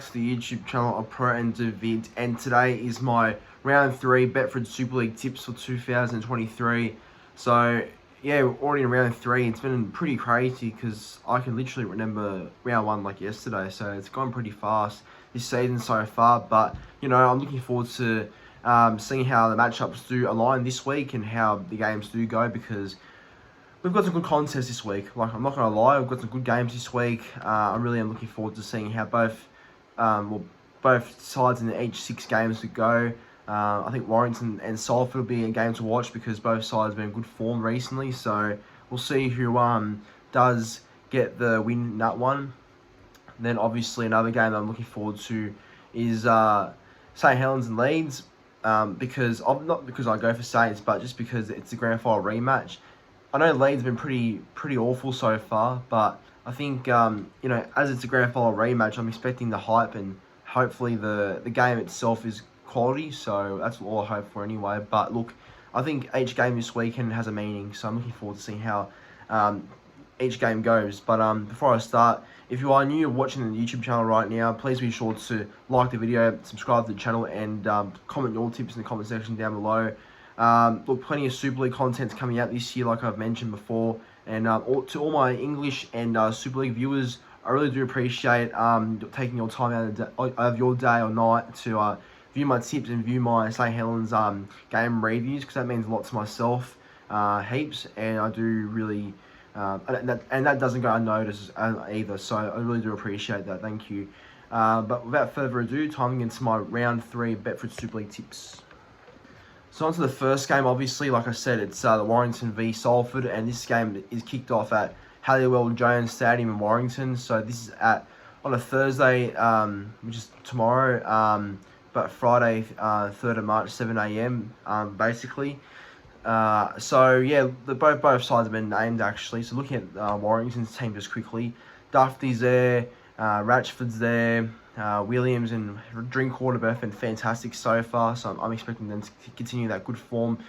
back to the YouTube channel of Pro and David, and today is my round 3 Betfred Super League tips for 2023. So yeah, we're already in round 3. It's been pretty crazy because I can literally remember round 1 like yesterday, so it's gone pretty fast this season so far. But you know, I'm looking forward to seeing how the matchups do align this week and how the games do go, because we've got some good contests this week. Like, I'm not going to lie, we've got some good games this week. I really am looking forward to seeing how both sides in each 6 games to go. I think Warrington and Salford will be a game to watch because both sides have been in good form recently. So we'll see who does get the win in that one. And then obviously another game I'm looking forward to is St Helens and Leeds, not because I go for Saints, but just because it's a grand final rematch. I know Leeds have been pretty awful so far, but I think you know, as it's a grand final rematch, I'm expecting the hype, and hopefully the game itself is quality. So that's all I hope for anyway. But look, I think each game this weekend has a meaning, so I'm looking forward to seeing how each game goes. But before I start, if you are new watching the YouTube channel right now, please be sure to like the video, subscribe to the channel, and comment your tips in the comment section down below. Look, plenty of Super League content coming out this year, like I've mentioned before. And to all my English and Super League viewers, I really do appreciate taking your time out of your day or night to view my tips and view my St Helens game reviews, because that means a lot to myself, heaps, and I do really, and that doesn't go unnoticed either. So I really do appreciate that. Thank you. But without further ado, time into my round 3 Betfred Super League tips. So on to the first game. Obviously, like I said, it's the Warrington v Salford, and this game is kicked off at Halliwell Jones Stadium in Warrington. So this is on a Thursday, which is tomorrow, but Friday, 3rd of March, 7 AM, basically. So yeah, both sides have been named actually. So looking at Warrington's team just quickly, Duffy's there, Ratchford's there. Williams and Drinkwater both been fantastic so far, so I'm expecting them to continue that good form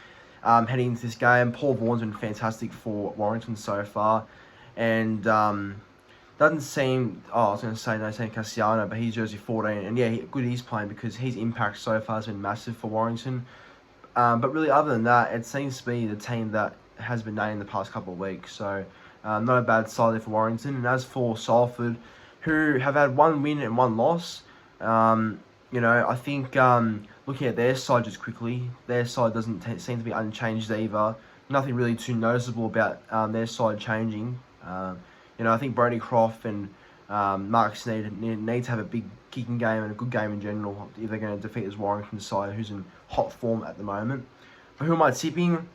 heading into this game. Paul Vaughan's been fantastic for Warrington so far, and doesn't seem, I was going to say no, saying Cassiano, but he's jersey 14, and yeah, good he's playing, because his impact so far has been massive for Warrington. But really, other than that, it seems to be the team that has been named in the past couple of weeks, so not a bad side there for Warrington. And as for Salford, who have had 1 win and 1 loss, you know, I think looking at their side just quickly, their side doesn't seem to be unchanged either. Nothing really too noticeable about their side changing. You know, I think Brody Croft and Mark Sneed need to have a big kicking game and a good game in general if they're going to defeat this Warrington side, who's in hot form at the moment. But who am I tipping?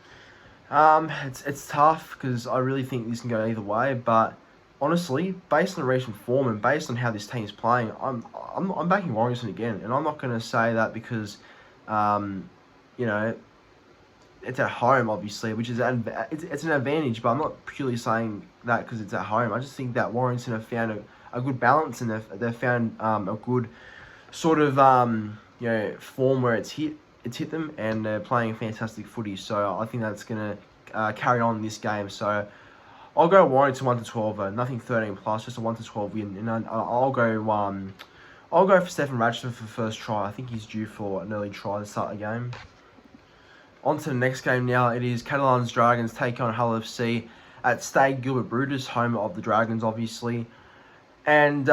It's tough, because I really think this can go either way, but honestly, based on recent form and based on how this team is playing, I'm backing Warrington again, and I'm not going to say that because, you know, it's at home obviously, which is it's an advantage. But I'm not purely saying that because it's at home. I just think that Warrington have found a good balance, and they've found a good sort of you know, form where it's hit them, and they're playing fantastic footy. So I think that's going to carry on in this game. So I'll go Warrington 1-12, nothing 13 plus, just a 1-12 win, and I'll go for Stephen Ratchford for first try. I think he's due for an early try to start the game. On to the next game now. It is Catalans Dragons take on Hull FC at Stade Gilbert Brutus, home of the Dragons, obviously. And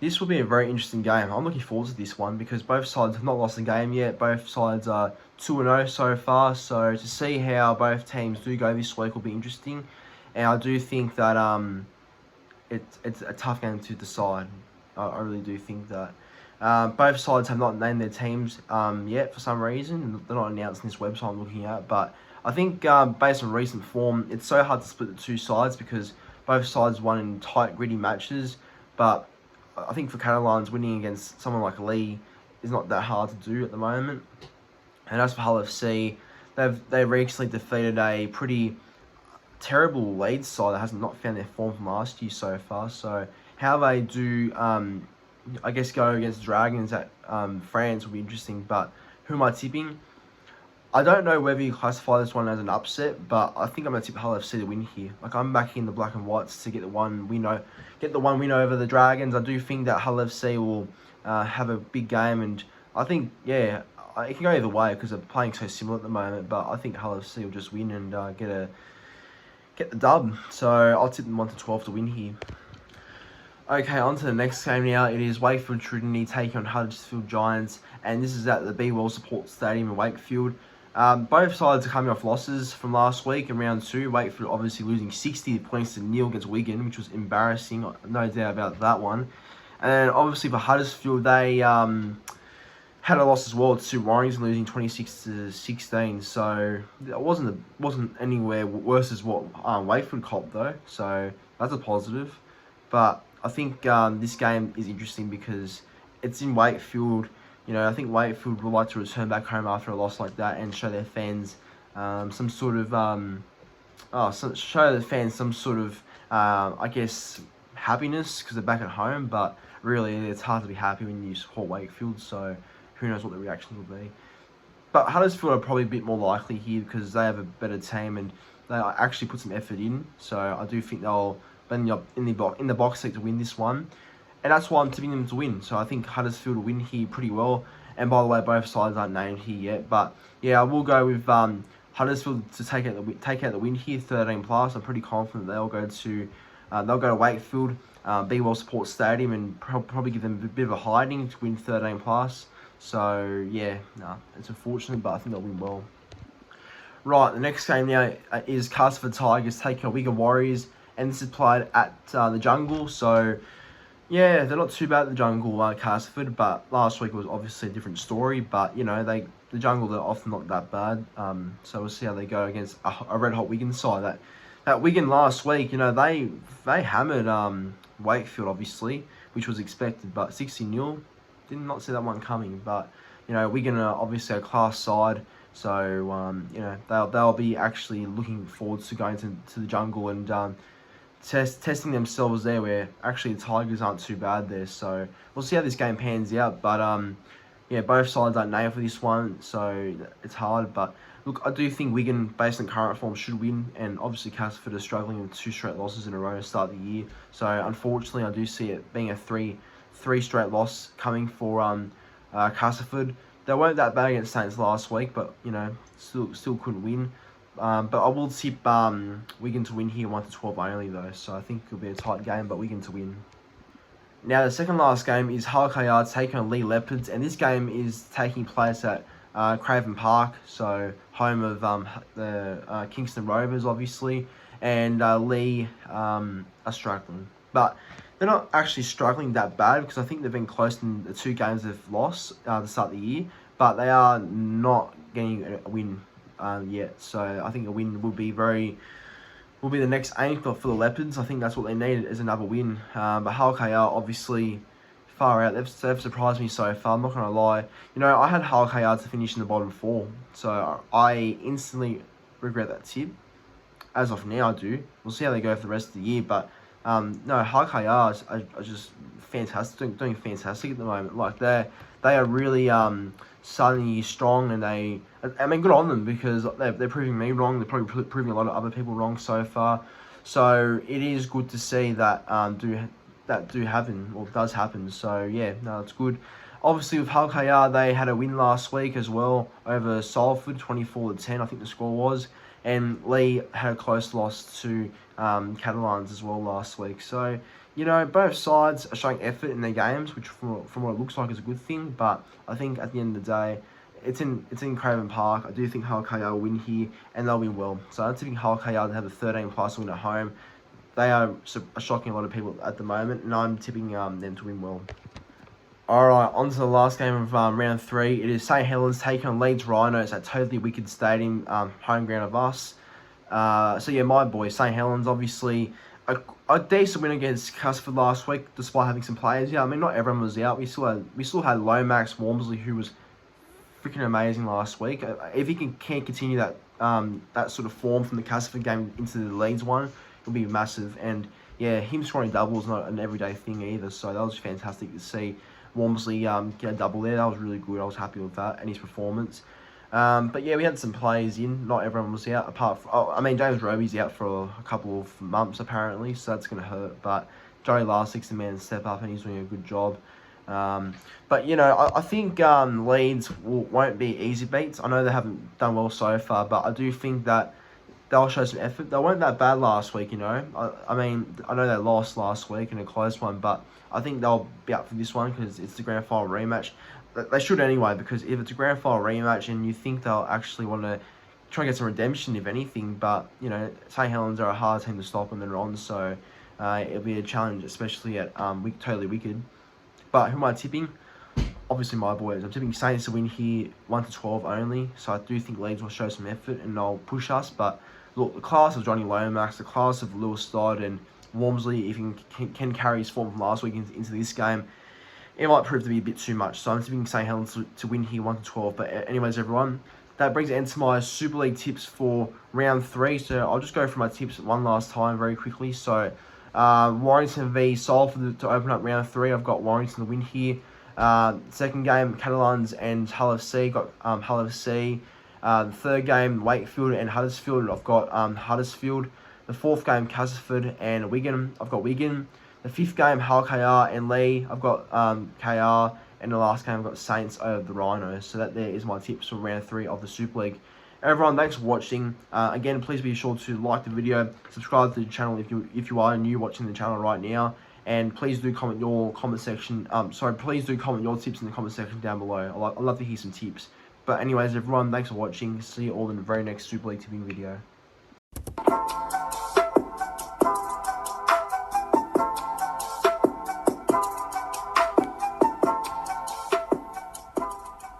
this will be a very interesting game. I'm looking forward to this one because both sides have not lost a game yet. Both sides are 2-0 so far. So to see how both teams do go this week will be interesting. And I do think that it's a tough game to decide. I really do think that. Both sides have not named their teams yet for some reason. They're not announced in this website I'm looking at. But I think based on recent form, it's so hard to split the two sides because both sides won in tight, gritty matches. But I think for Catalans, winning against someone like Leigh is not that hard to do at the moment. And as for Hull FC, they've recently defeated a pretty terrible Leeds side that has not found their form from last year so far. So how they do, I guess, go against Dragons at France will be interesting. But who am I tipping? I don't know whether you classify this one as an upset, but I think I'm going to tip Hull FC to win here. Like, I'm backing the black and whites to get the one win over the Dragons. I do think that Hull FC will have a big game, and I think, yeah, it can go either way because they're playing so similar at the moment, but I think Hull FC will just win and get the dub. So I'll tip them 1-12 to win here. Okay, on to the next game now. It is Wakefield Trinity taking on Huddersfield Giants, and this is at the Be Well Support Stadium in Wakefield. Both sides are coming off losses from last week in round 2. Wakefield obviously losing 60 points to nil against Wigan, which was embarrassing, no doubt about that one. And then obviously for Huddersfield, they had a loss as well to Warrington, losing 26-16. So it wasn't anywhere worse as what Wakefield copped though. So that's a positive. But I think this game is interesting because it's in Wakefield. You know, I think Wakefield would like to return back home after a loss like that and show their fans some sort of I guess happiness because they're back at home. But really, it's hard to be happy when you support Wakefield. So who knows what the reactions will be. But Huddersfield are probably a bit more likely here because they have a better team and they actually put some effort in. So I do think they'll be in the box seat to win this one. And that's why I'm tipping them to win. So I think Huddersfield will win here pretty well. And by the way, both sides aren't named here yet. But yeah, I will go with Huddersfield to take out the win here, 13+. I'm pretty confident they'll go to Wakefield, Be Well Support Stadium, and probably give them a bit of a hiding to win 13+. So yeah, it's unfortunate, but I think they'll win well. Right, the next game now is Castleford Tigers taking on Wigan Warriors, and this is played at the Jungle. So yeah, they're not too bad at the Jungle, Castleford, but last week was obviously a different story. But you know, the Jungle, they're often not that bad. So we'll see how they go against a red hot Wigan side. That Wigan last week, you know, they hammered Wakefield obviously, which was expected, but 60-0, did not see that one coming. But you know, Wigan are obviously a class side. So you know, they'll be actually looking forward to going to the Jungle and testing themselves there, where actually the Tigers aren't too bad there. So we'll see how this game pans out. But yeah, both sides aren't nailed for this one, so it's hard. But look, I do think Wigan, based on current form, should win. And obviously Castleford are struggling with 2 straight losses in a row to start the year. So unfortunately, I do see it being a three straight loss coming for Castleford. They weren't that bad against Saints last week, but you know, still couldn't win. But I will tip Wigan to win here, 1-12 only though. So I think it'll be a tight game, but Wigan to win. Now the second last game is Hull taking on Leigh Leopards, and this game is taking place at Craven Park, so home of the Kingston Rovers obviously, and Leigh are struggling. But they're not actually struggling that bad because I think they've been close in the 2 games they've lost to start the year, but they are not getting a win yet. So I think a win will be the next aim for the Leopards. I think that's what they need is another win. But Hull obviously far out. They've surprised me so far. I'm not gonna lie. You know, I had Hull to finish in the bottom 4, so I instantly regret that tip. As of now, I do. We'll see how they go for the rest of the year, but. No, Hull are just fantastic, doing fantastic at the moment. Like they are really starting the year strong, and I mean, good on them because they're proving me wrong. They're probably proving a lot of other people wrong so far. So it is good to see that does happen. So yeah, no, it's good. Obviously with Hull they had a win last week as well over Salford, 24-10, I think the score was. And Leigh had a close loss to Catalans as well last week. So, you know, both sides are showing effort in their games, which from what it looks like is a good thing. But I think at the end of the day, it's in Craven Park. I do think Hull will win here, and they'll win well. So I'm tipping Hull to have a 13+ win at home. They are shocking a lot of people at the moment, and I'm tipping them to win well. Alright, on to the last game of round 3. It is St. Helens taking on Leeds Rhinos at Totally Wicked Stadium, home ground of us. So yeah, my boy, St. Helens, obviously a decent win against Castleford last week, despite having some players. Yeah, I mean, not everyone was out. We still had Lomax Walmsley, who was freaking amazing last week. If he can continue that sort of form from the Castleford game into the Leeds one, it'll be massive. And yeah, him scoring double is not an everyday thing either. So that was fantastic to see. Walmsley get a double there. That was really good. I was happy with that and his performance. But yeah, we had some players in. Not everyone was out, apart from... James Roby's out for a couple of months, apparently, so that's going to hurt. But Joey Larsick's the man to step up, and he's doing a good job. But, I think Leeds won't be easy beats. I know they haven't done well so far, but I do think that they'll show some effort. They weren't that bad last week, I know they lost last week in a close one, but I think they'll be up for this one because it's the grand final rematch. They should anyway, because if it's a grand final rematch and you think they'll actually want to try and get some redemption, if anything, but, St Helens are a hard team to stop when they're on, so it'll be a challenge, especially at Totally Wicked. But who am I tipping? Obviously my boys. I'm tipping Saints to win here 1-12 only, so I do think Leeds will show some effort and they'll push us, but look, the class of Johnny Lomax, the class of Lewis Dodd and Walmsley, if he can carry his form from last week into this game, it might prove to be a bit too much. So I'm tipping St Helens to win here 1-12. But anyways, everyone, that brings it into my Super League tips for round 3. So I'll just go through my tips one last time very quickly. So Warrington v Salford to open up round 3. I've got Warrington to win here. Second game, Catalans and Hull FC. Got Hull FC. The third game, Wakefield and Huddersfield. I've got Huddersfield. The fourth game, Castleford and Wigan. I've got Wigan. The fifth game, Hull KR and Leigh. I've got KR. And the last game, I've got Saints over the Rhinos. So that there is my tips for round 3 of the Super League. Everyone, thanks for watching. Again, please be sure to like the video, subscribe to the channel if you are new watching the channel right now, and please do comment your please do comment your tips in the comment section down below. I'd love to hear some tips. But anyways, everyone, thanks for watching. See you all in the very next Super League tipping video.